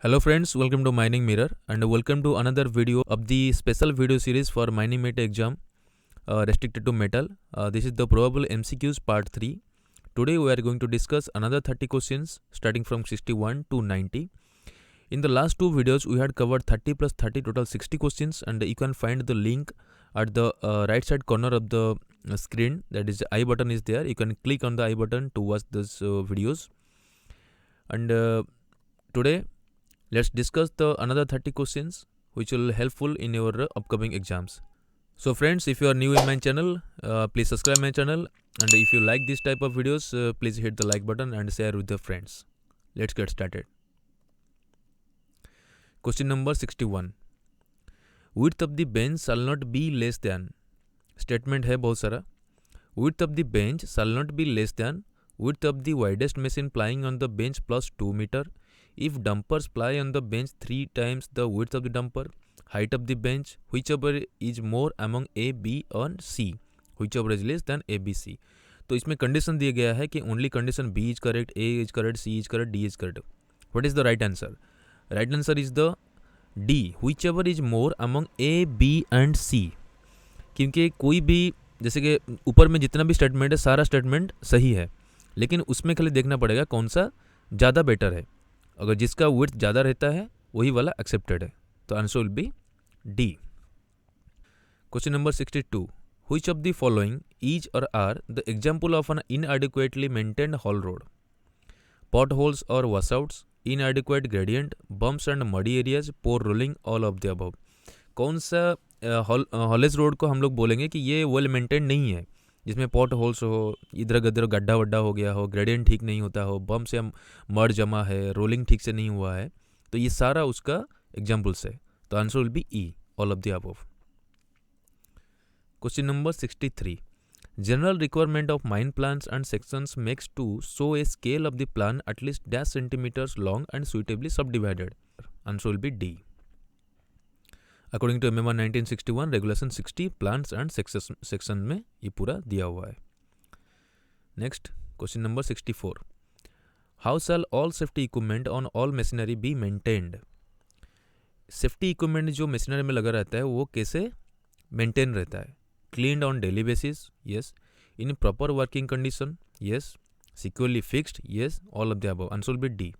Hello friends, welcome to Mining Mirror and welcome to another video of the special video series for Mining Mate exam restricted to metal. This is the probable MCQs part 3. Today we are going to discuss another 30 questions starting from 61 to 90. In the last two videos we had covered 30 plus 30 total 60 questions, and you can find the link at the right side corner of the screen. That is the I button is there. You can click on the I button to watch those videos. And today let's discuss the another 30 questions which will helpful in your upcoming exams. So friends, if you are new in my channel, please subscribe my channel, and if you like this type of videos, please hit the like button and share with your friends. Let's get started. Question number 61. Width of the bench shall not be less than. Statement है बहुत सारा. Width of the bench shall not be less than width of the widest machine plying on the bench plus 2 meter. If dumpers ply on the bench 3 times the width of the dumper, height of the bench, whichever is more among A, B and C, whichever is less than A, B, C. तो इसमें condition दिया गया है कि only condition B is correct, A is correct, C is correct, D is correct. What is the right answer? Right answer is the D, whichever is more among A, B and C. क्योंकि कोई भी, जैसे कि ऊपर में जितना भी statement है सारा स्टेटमेंट सही है, लेकिन उसमें खाली देखना पड़ेगा कौन सा ज़्यादा बेटर है. अगर जिसका विड्थ ज़्यादा रहता है वही वाला एक्सेप्टेड है. तो answer will be D. Question number 62. Which of the following is और are the example of an inadequately maintained haul road? Pot holes और washouts, inadequate gradient, bumps and muddy areas, poor rolling, all of the above. कौन सा हॉलेस road को हम लोग बोलेंगे कि ये वेल मेंटेन नहीं है, जिसमें पॉट होल्स हो, इधर गधर गड्ढा वड्ढा हो गया हो, ग्रेडियंट ठीक नहीं होता हो, बम से मड जमा है, रोलिंग ठीक से नहीं हुआ है. तो ये सारा उसका एग्जाम्पल्स है. तो answer will be E, all of the above. Question number 63. General requirement of mine plans and sections makes to show a scale of the plan at least dash centimeters long and suitably subdivided. Answer will be D. According to MMR 1961 regulation 60 plans and section में ये पूरा दिया हुआ है. Next question number 64. How shall all safety equipment on all machinery be maintained? Safety equipment जो machinery में लगा रहता है वो कैसे मेंटेन रहता है? Cleaned on daily basis, yes. In proper working condition, yes. Securely fixed, yes. All of the above. Answer will be D.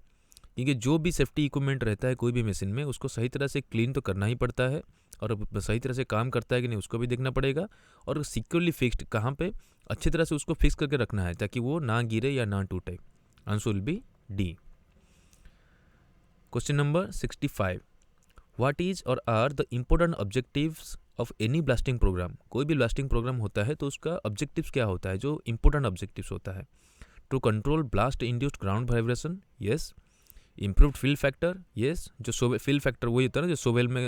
क्योंकि जो भी सेफ्टी इक्विपमेंट रहता है कोई भी मशीन में, उसको सही तरह से क्लीन तो करना ही पड़ता है, और सही तरह से काम करता है कि नहीं उसको भी देखना पड़ेगा, और सिक्योरली फिक्स्ड कहाँ पे अच्छी तरह से उसको फिक्स करके रखना है ताकि वो ना गिरे या ना टूटे. Answer will be D. Question number 65. What is और are the important objectives of any blasting program? कोई भी ब्लास्टिंग प्रोग्राम होता है तो उसका ऑब्जेक्टिव्स क्या होता है, जो इंपॉर्टेंट ऑब्जेक्टिव्स होता है? To control blast induced ground vibration, yes. Improved feel factor, yes. जो फील फैक्टर वही होता है ना, जो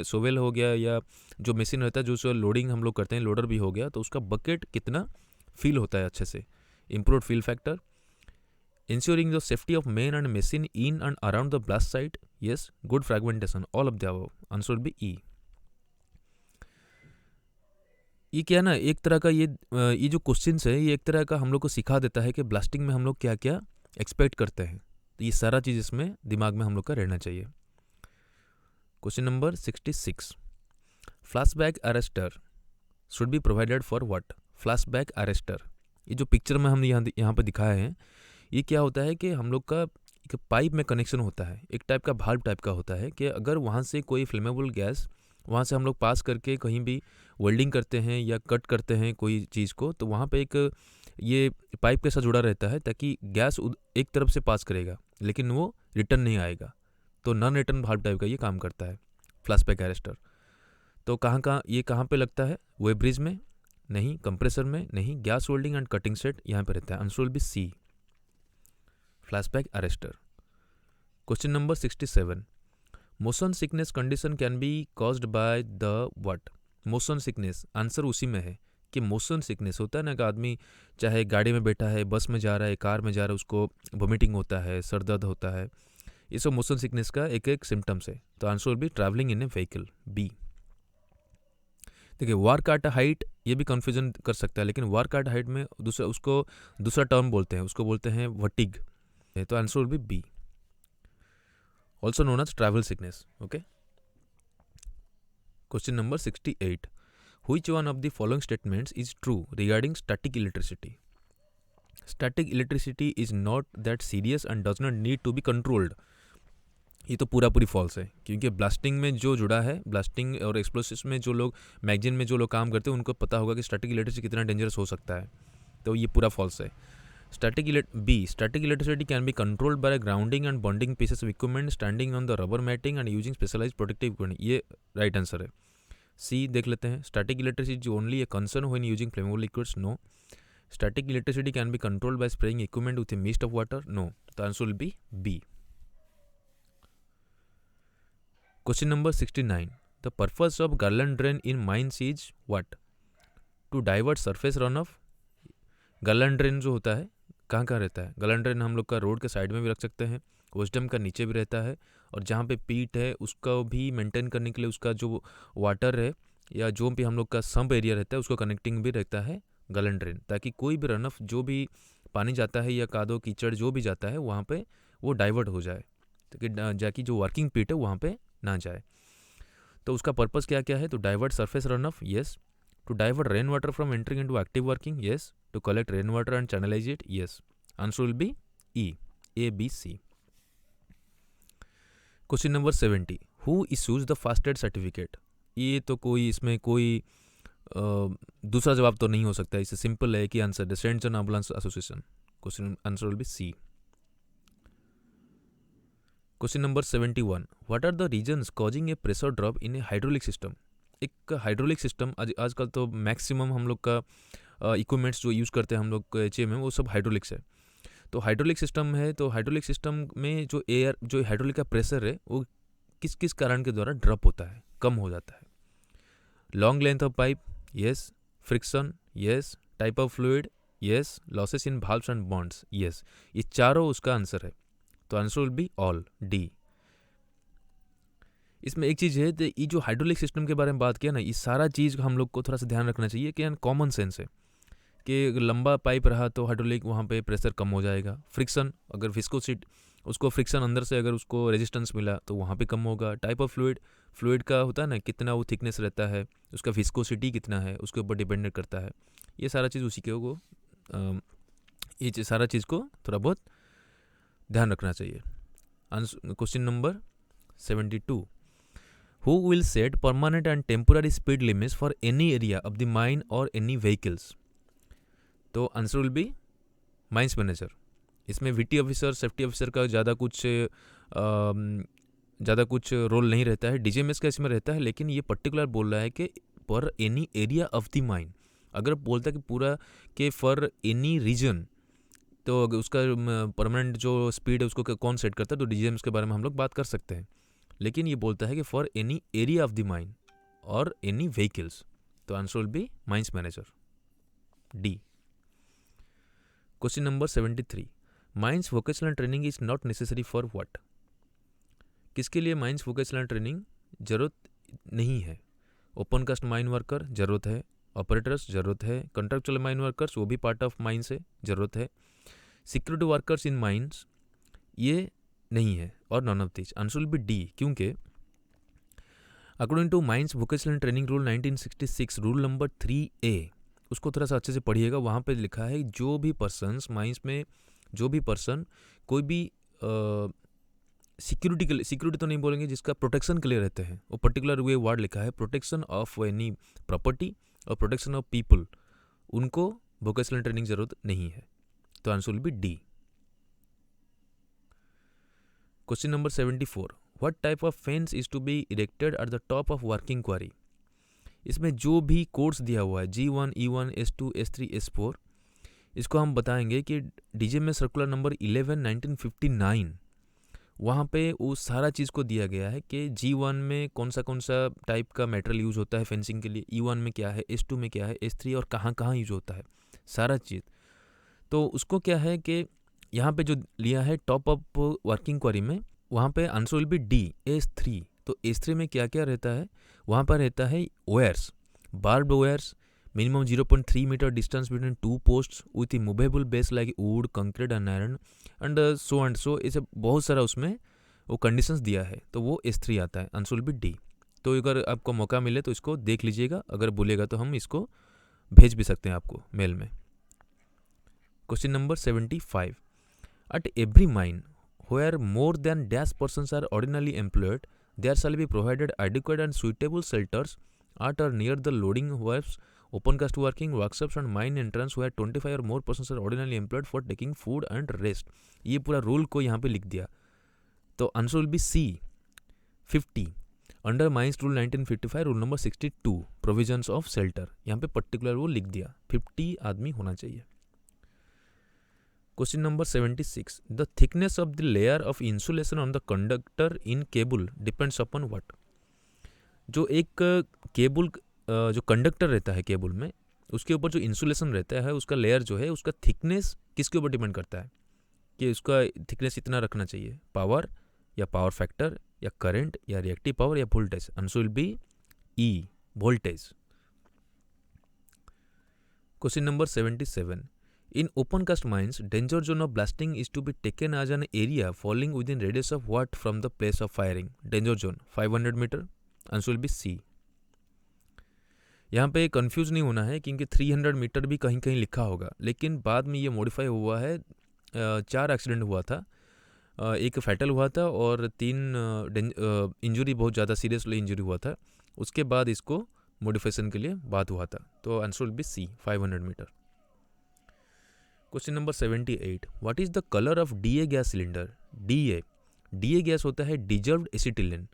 सोवेल हो गया, या जो मशीन रहता है जो लोडिंग हम लोग करते हैं, लोडर भी हो गया, तो उसका बकेट कितना फील होता है अच्छे से. Improved feel factor. Ensuring the safety of man and machine in and around the blast site, yes. Good fragmentation, all of the above. Answer will be E. ये क्या ना, एक तरह का ये जो क्वेश्चन है ये एक तरह का हम लोग को सिखा देता है कि ब्लास्टिंग में हम लोग क्या क्या एक्सपेक्ट करते हैं. तो ये सारा चीज़ इसमें दिमाग में हम लोग का रहना चाहिए. Question number 66. Flashback arrester should be provided for what? Flashback arrester, ये जो पिक्चर में हम यहाँ पे दिखाए हैं, ये क्या होता है कि हम लोग का एक पाइप में कनेक्शन होता है, एक टाइप का भाल्व टाइप का होता है, कि अगर वहाँ से कोई फ्लेमेबल गैस वहाँ से हम लोग पास करके कहीं भी वेल्डिंग करते हैं या कट करते हैं कोई चीज़ को, तो वहाँ पे एक ये पाइप के साथ जुड़ा रहता है ताकि गैस एक तरफ से पास करेगा लेकिन वो रिटर्न नहीं आएगा. तो नॉन रिटर्न भाल्व टाइप का ये काम करता है फ्लैशबैक अरेस्टर. तो कहाँ पे लगता है? वेब ब्रिज में नहीं, कंप्रेसर में नहीं, gas welding and cutting set यहाँ पे रहता है. Answer will be C, flashback arrester. Question number 67. Motion sickness condition can be caused by the what? Motion sickness, answer उसी में है कि मोशन सिकनेस होता है ना, कि आदमी चाहे गाड़ी में बैठा है, बस में जा रहा है, कार में जा रहा है, उसको वोमिटिंग होता है, सर दर्द होता है, ये सब मोशन सिकनेस का एक एक सिम्टम्स है. तो answer will be travelling in a vehicle, B. देखिए वार्क एट हाइट, ये भी कन्फ्यूजन कर सकता है, लेकिन वार्क एट हाइट में दूसरा टर्म बोलते हैं, उसको बोलते हैं वर्टिग. तो answer will be B. also known as travel sickness. Okay. Question number 68. Which one of the following statements is true regarding static electricity? Static electricity is not that serious and does not need to be controlled. ये तो पूरा पूरी false है, क्योंकि blasting में जो जुड़ा है, ब्लास्टिंग और एक्सप्लोसिव्स में जो लोग, मैगजीन में जो लोग काम करते हैं, उनको पता होगा कि स्टैटिक इलेक्ट्रिसिटी कितना डेंजरस हो सकता है. तो ये पूरा फॉल्स है. Static electricity can be controlled by grounding and bonding pieces of equipment standing on the rubber matting and using specialised protective equipment. ये राइट आंसर है. सी देख लेते हैं. Static electricity only a concern when using flammable liquids. No. Static electricity can be controlled by spraying equipment with a mist of water. No. The answer will be B. Question number 69. The purpose of garland drain in mines is what? To divert surface runoff. garland drain जो होता है कहाँ कहाँ रहता है? garland drain हम लोग का रोड के साइड में भी रख सकते हैं, वोस्टम का नीचे भी रहता है, और जहाँ पे पीट है उसका भी मेंटेन करने के लिए उसका जो वाटर है या जो भी हम लोग का सम्प एरिया रहता है उसको कनेक्टिंग भी रहता है garland drain, ताकि कोई भी रनऑफ जो भी पानी जाता है या कादो कीचड़ जो भी जाता है वहाँ पे वो डाइवर्ट हो जाए, ताकि जाकि जो वर्किंग पीट है वहाँ पे ना जाए. तो उसका पर्पस क्या क्या है? तो divert surface run off, yes. To divert rain water from entering into active working, yes. To collect rain water and channelise it, yes. Answer will be E, A B C. Question number 70. Who issues the first aid certificate? ये तो कोई इसमें कोई दूसरा जवाब तो नहीं हो सकता. इससे सिंपल है कि answer saints and ambulance association. Question answer will be C. Question number 71. What are the reasons causing a pressure drop in a hydraulic system? एक हाइड्रोलिक सिस्टम आजकल तो मैक्सिमम हम लोग का इक्विपमेंट्स जो यूज़ करते हैं हम लोग एच में वो सब हाइड्रोलिक्स है. तो हाइड्रोलिक सिस्टम है, तो हाइड्रोलिक सिस्टम में जो एयर जो हाइड्रोलिक का प्रेशर है वो किस किस कारण के द्वारा ड्रॉप होता है, कम हो जाता है? Long length of pipe, yes. Friction, yes. Type of fluid, yes. Losses in valves and bonds, yes. ये चारों उसका आंसर है. तो answer will be all, D. इसमें एक चीज़ है, तो ये जो हाइड्रोलिक सिस्टम के बारे में बात किया ना, ये सारा चीज़ हम लोग को थोड़ा सा ध्यान रखना चाहिए कि कॉमन सेंस है कि लंबा पाइप रहा तो हाइड्रोलिक वहाँ पे प्रेशर कम हो जाएगा. फ्रिक्शन, अगर विस्कोसिटी उसको फ्रिक्शन अंदर से अगर उसको रेजिस्टेंस मिला तो वहाँ पे कम होगा. टाइप ऑफ फ्लूइड का होता है ना, कितना वो थिकनेस रहता है, उसका विस्कोसिटी कितना है, उसके ऊपर डिपेंडेंट करता है. ये सारा चीज़ उसी के वो ये सारा चीज़ को थोड़ा बहुत ध्यान रखना चाहिए. Question number 72. Who will set permanent and temporary speed limits for any area of the mine or any vehicles? तो answer will B mines manager. इसमें वीटी ऑफिसर, सेफ्टी ऑफिसर का ज़्यादा कुछ रोल नहीं रहता है. डीजीएमएस का इसमें रहता है, लेकिन ये पर्टिकुलर बोल रहा है कि for any area of the mine. अगर बोलता है कि पूरा के फॉर एनी रीजन, तो उसका परमानेंट जो स्पीड है उसको कौन सेट करता है, तो डीजीएमएस के बारे में हम लोग बात कर सकते हैं. लेकिन ये बोलता है कि for any area of the mine और एनी व्हीकल्स. तो answer will B mines manager, D. Question number 73. Mines vocational training is not necessary for what? किसके लिए माइंस वोकेशनल ट्रेनिंग जरूरत नहीं है? ओपन कास्ट माइन वर्कर जरूरत है, operators जरूरत है, कंट्रेक्चुअल माइन वर्कर्स वो भी पार्ट ऑफ माइन से जरूरत है, सिक्योरिटी वर्कर्स इन माइंस ये नहीं है, और none of this. Answer will be D, क्योंकि according to mines vocational training rule 1966 rule number 3A, उसको थोड़ा सा अच्छे से पढ़िएगा. वहाँ पे लिखा है जो भी पर्सन्स माइंस में, जो भी पर्सन कोई भी सिक्योरिटी तो नहीं बोलेंगे, जिसका प्रोटेक्शन के लिए रहते हैं, वो पर्टिकुलर वे वर्ड लिखा है, प्रोटेक्शन ऑफ एनी प्रॉपर्टी और प्रोटेक्शन ऑफ पीपल, उनको वोकेशनल ट्रेनिंग जरूरत नहीं है. तो answer will be D. Question number 74. What type of fence is to be erected at the top of working quarry? इसमें जो भी कोड्स दिया हुआ है G1, E1, S2, S3, S4, इसको हम बताएंगे कि डीजीएमएस सर्कुलर नंबर 11 1959 वहाँ पे वो सारा चीज़ को दिया गया है कि G1 में कौन सा टाइप का मेटेरियल यूज़ होता है फेंसिंग के लिए, E1 में क्या है, S2 में क्या है, S3 और कहाँ कहाँ यूज़ होता है, सारा चीज़. तो उसको क्या है कि यहाँ पे जो लिया है टॉप ऑफ वर्किंग क्वारी में, वहाँ पे answer will be D, S3. तो S3 में क्या क्या रहता है? वहाँ पर रहता है wires, barbed wires, minimum 0.3 meter distance between two posts with movable base like wood, concrete and iron and so. ऐसे बहुत सारा उसमें वो कंडीशंस दिया है तो वो S3 आता है, आंसर विल बी डी। तो अगर आपको मौका मिले तो इसको देख लीजिएगा, अगर बोलेगा तो हम इसको भेज भी सकते हैं आपको मेल में। Question number 75, at every mine where more than dash persons are ordinarily employed, there shall be provided adequate and suitable shelters at or near the loading waves, open cast working workshops and mine entrance where 25 or more persons are ordinarily employed for taking food and rest। ये पूरा rule को यहाँ पे लिख दिया, तो answer will be C 50। Under mines rule 1955 rule number 62 provisions of shelter, यहाँ पे पर्टिकुलर वो लिख दिया 50 आदमी होना चाहिए। Question number 76, the thickness of the layer of insulation on the conductor in cable depends upon what. जो एक केबल जो कंडक्टर रहता है केबल में, उसके ऊपर जो इंसुलेशन रहता है उसका लेयर जो है उसका थिकनेस किसके ऊपर डिपेंड करता है, कि उसका थिकनेस इतना रखना चाहिए, पावर या पावर फैक्टर या करंट या रिएक्टिव पावर या voltage. Answer will be E voltage. Question number 77, in open cast mines, danger zone of blasting is to be taken as an area falling within radius of what from the place of firing? Danger zone 500 metre, answer will be C. यहाँ पे confuse नहीं होना है क्योंकि 300 metre भी कहीं कहीं लिखा होगा, लेकिन बाद में ये मॉडिफाई हुआ है। 4 एक्सीडेंट हुआ था, एक फैटल हुआ था और 3 इंजरी, बहुत ज़्यादा सीरियसली इंजरी हुआ था। उसके बाद इसको मॉडिफिकेशन के लिए बात हुआ था, तो answer will be C 500 metre. Question number 78, what is the colour of DA gas cylinder? DA gas होता है डिजॉल्व्ड एसिटिलीन,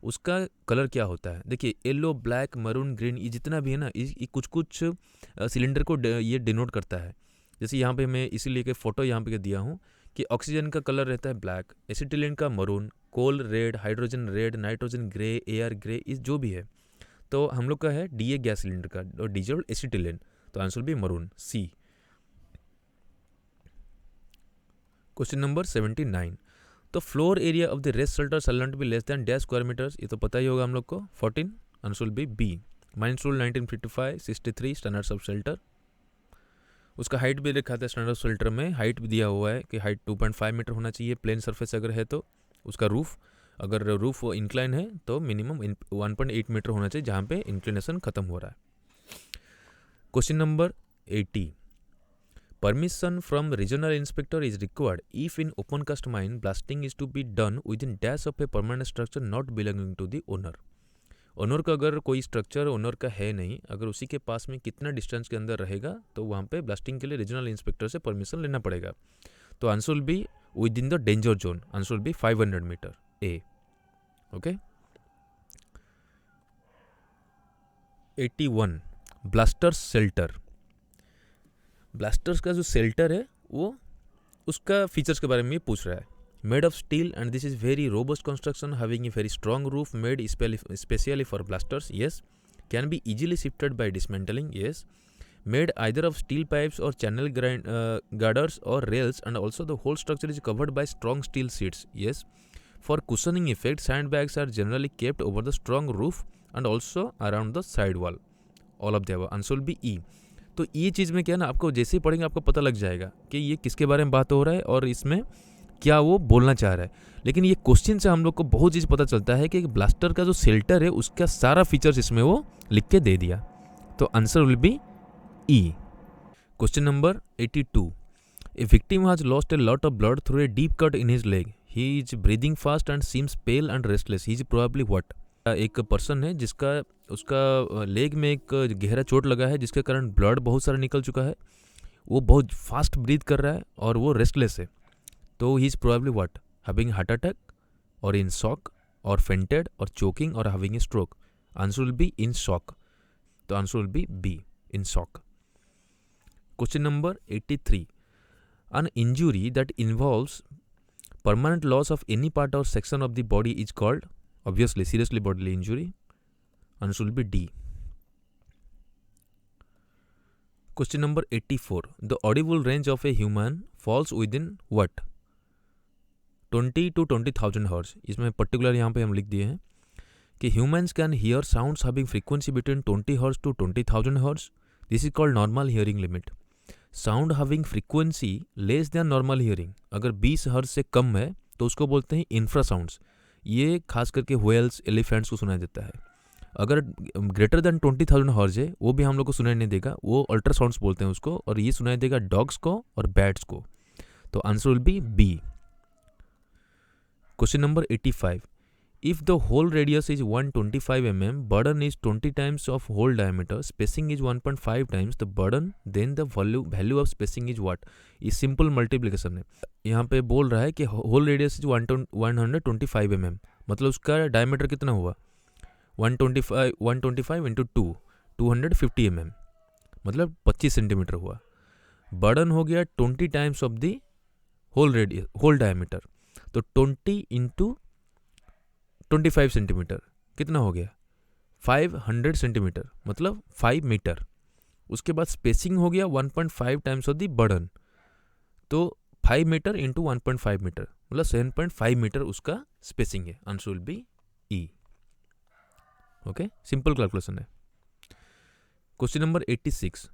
उसका कलर क्या होता है? देखिए येलो, ब्लैक, मरून, ग्रीन, ये जितना भी है ना, ये कुछ सिलेंडर को ये डिनोट करता है। जैसे यहाँ पे मैं इसीलिए कि फ़ोटो यहाँ पे दिया हूँ कि ऑक्सीजन का कलर रहता है ब्लैक, एसिटिलीन का maroon, coal red, hydrogen red, nitrogen grey, air grey, इस जो भी है। तो हम लोग का है डीए गैस सिलेंडर का और डिजॉल्व्ड एसिटिलीन, तो आंसर भी मरून, सी। क्वेश्चन नंबर 79, तो floor area of the rest shelter shall not be less than dash square metres, ये तो पता ही होगा हम लोग को 14, answer will be B. Mines rule 1955 63 standards of shelter, उसका हाइट भी लिखा था स्टैंडर्ड ऑफ शेल्टर में, हाइट भी दिया हुआ है कि हाइट 2.5 मीटर होना चाहिए प्लेन सरफेस अगर है तो। उसका रूफ, अगर रूफ इंक्लाइन है तो मिनिमम 1.8 मीटर होना चाहिए जहाँ पे इंक्लिनेशन खत्म हो रहा है। Question number 80, permission from regional inspector is required if in open cast mine blasting is to be done within dash of a permanent structure not belonging to the owner। Owner का अगर कोई structure owner का है नहीं, अगर उसी के पास में कितना डिस्टेंस के अंदर रहेगा तो वहाँ पे ब्लास्टिंग के लिए रीजनल इंस्पेक्टर से परमिशन लेना पड़ेगा। तो answer will be within the danger zone, answer will be 500 metre, A. Okay. 81, blasters shelter. Blasters का जो शेल्टर है वो उसका फीचर्स के बारे में पूछ रहा है। Made of steel and this is very robust construction having a very strong roof made specially for blasters, yes. Can be easily shifted by dismantling, yes. Made either of steel pipes और channel girders और rails and also the whole structure is covered by strong steel sheets, yes. For cushioning effect sand bags are generally kept over the strong roof and also around the side wall, all of the above, answer will be E. तो ये चीज़ में क्या ना, आपको जैसे ही पढ़ेंगे आपको पता लग जाएगा कि ये किसके बारे में बात हो रहा है और इसमें क्या वो बोलना चाह रहा है। लेकिन ये क्वेश्चन से हम लोग को बहुत चीज़ पता चलता है कि ब्लास्टर का जो शेल्टर है उसका सारा फीचर्स इसमें वो लिख के दे दिया, तो answer will be E. Question number 82, a victim has lost a lot of blood through a deep cut in his leg, he is breathing fast and seems pale and restless, he is probably what. एक person है जिसका उसका leg में एक गहरा चोट लगा है जिसके कारण ब्लड बहुत सारा निकल चुका है, वो बहुत फास्ट ब्रीथ कर रहा है और वो रेस्टलेस है, तो he is probably what, having heart attack और इन शॉक और फेंटेड और चोकिंग और having a stroke, answer will be in shock, तो answer will be B, in shock. Question number 83, an injury that involves permanent loss of any part or section of the body is called, obviously seriously bodily injury, answer will be D. Question number 84, the audible range of a human falls within what, 20 to 20,000 hertz। इसमें particular यहाँ पे हम लिख दिए हैं कि humans can hear sounds having frequency between 20 hertz to 20,000 hertz, this is called normal hearing limit। Sound having frequency less than normal hearing, अगर 20 hertz से कम है तो उसको बोलते हैं इंफ्रासाउंड्स। ये खास करके व्हेल्स, एलिफेंट्स को सुनाई देता है। अगर ग्रेटर देन 20,000 हर्ज है वो भी हम लोग को सुनाई नहीं देगा, वो अल्ट्रासाउंड्स बोलते हैं उसको, और ये सुनाई देगा डॉग्स को और बैट्स को। तो answer will be B. Question number 85, if the hole radius is 125 mm, burden is 20 times of hole diameter, spacing is 1.5 times the burden, then the value of spacing is what? ये simple multiplication है। यहाँ पे बोल रहा है कि whole radius is 125 mm, मतलब उसका डायमीटर कितना हुआ 125 इंटू 250 mm, मतलब 25 सेंटीमीटर हुआ। बर्डन हो गया 20 times of the hole diameter, तो 20 इंटू 25 सेंटीमीटर कितना हो गया 500 सेंटीमीटर, मतलब 5 मीटर। उसके बाद स्पेसिंग हो गया 1.5 टाइम्स ऑफ द बर्डन, तो 5 मीटर इंटू 1.5 मीटर मतलब 7.5 मीटर उसका स्पेसिंग है। Answer will be E. Okay, simple calculation है। Question number 86,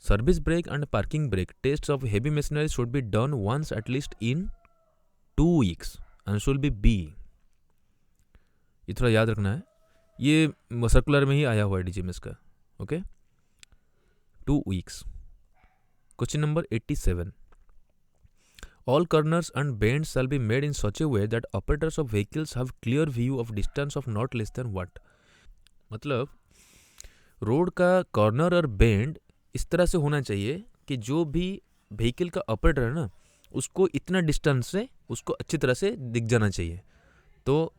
service brake and parking brake test of heavy machinery should be done once at least in 2 weeks। Answer will be B. ये थोड़ा याद रखना है, ये circular में ही आया हुआ है डीजीएमएस का। Okay, 2 weeks। Question number 87, all corners and bends shall be made in such a way that operators of vehicles have clear view of distance of not less than what। मतलब road का corner और bend इस तरह से होना चाहिए कि जो भी व्हीकल का ऑपरेटर है ना उसको इतना डिस्टेंस से उसको अच्छी तरह से दिख जाना चाहिए। तो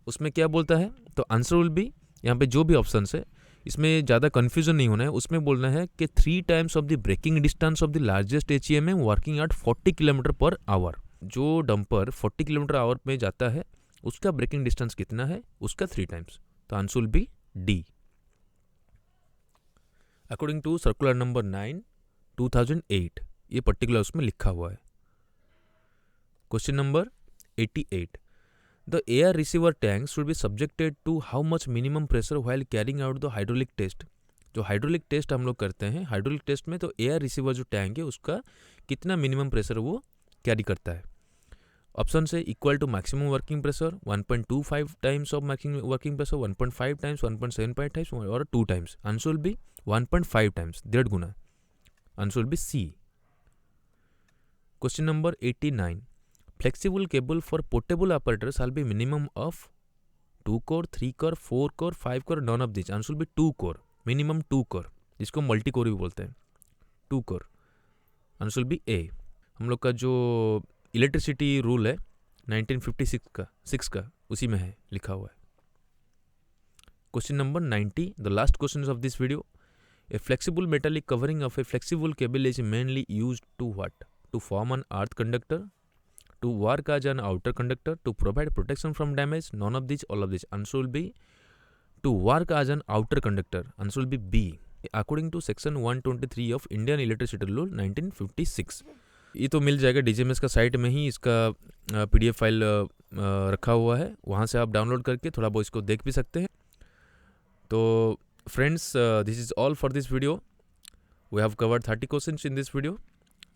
उसमें क्या बोलता है, तो आंसर विल बी, यहाँ पे जो भी ऑप्शन है इसमें ज़्यादा कन्फ्यूजन नहीं होना है, उसमें बोलना है कि 3 times of the breaking distance of the largest HEMM working at 40 kilometre per hour. जो डंपर 40 किलोमीटर आवर में जाता है उसका ब्रेकिंग डिस्टेंस कितना है, उसका 3 टाइम्स। तो answer will be D. According to circular number 9 2008, ये पर्टिकुलर उसमें लिखा हुआ है। Question number 88, the air receiver tank should be subjected to how much minimum pressure while carrying out the hydraulic test। जो हाइड्रोलिक टेस्ट हम लोग करते हैं, हाइड्रोलिक टेस्ट में तो एयर रिसीवर जो टैंक है उसका कितना मिनिमम प्रेशर वो कैरी करता है। ऑप्शन से equal to maximum working pressure 1.25 times of maximum working pressure, 1.5 times, 1.75 times और 2 times. Answer will be 1.5 times, 1.5 गुना। Answer will be C. Question number 89, flexible cable for portable operators shall be minimum of 2 core, 3 core, 4 core, 5 core, none of these। Answer will be 2 core, minimum 2 core, जिसको multi core भी बोलते हैं, 2 core। Answer will be A। हम लोग का जो electricity rule है 1956 का उसी में है, लिखा हुआ है। Question number 90, the last question of this video, a flexible metallic covering of a flexible cable is mainly used to what? To form an earth conductor, to work as an outer conductor, to provide protection from damage, none of these, all of these। Answer will be to work as an outer conductor। Answer will be B। According to section 123 of Indian Electricity Rule 1956। ये तो मिल जाएगा DGMS का site में ही, इसका PDF file रखा हुआ है, वहाँ से आप डाउनलोड करके थोड़ा बहुत इसको देख भी सकते हैं। तो friends, this is all for this video. We have covered 30 questions in this video.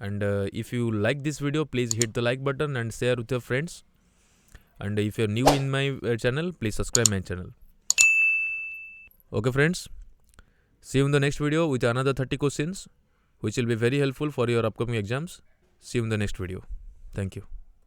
And if you like this video, please hit the like button and share with your friends. And if you're new in my channel, please subscribe my channel. Okay friends, see you in the next video with another 30 questions which will be very helpful for your upcoming exams. See you in the next video. Thank you.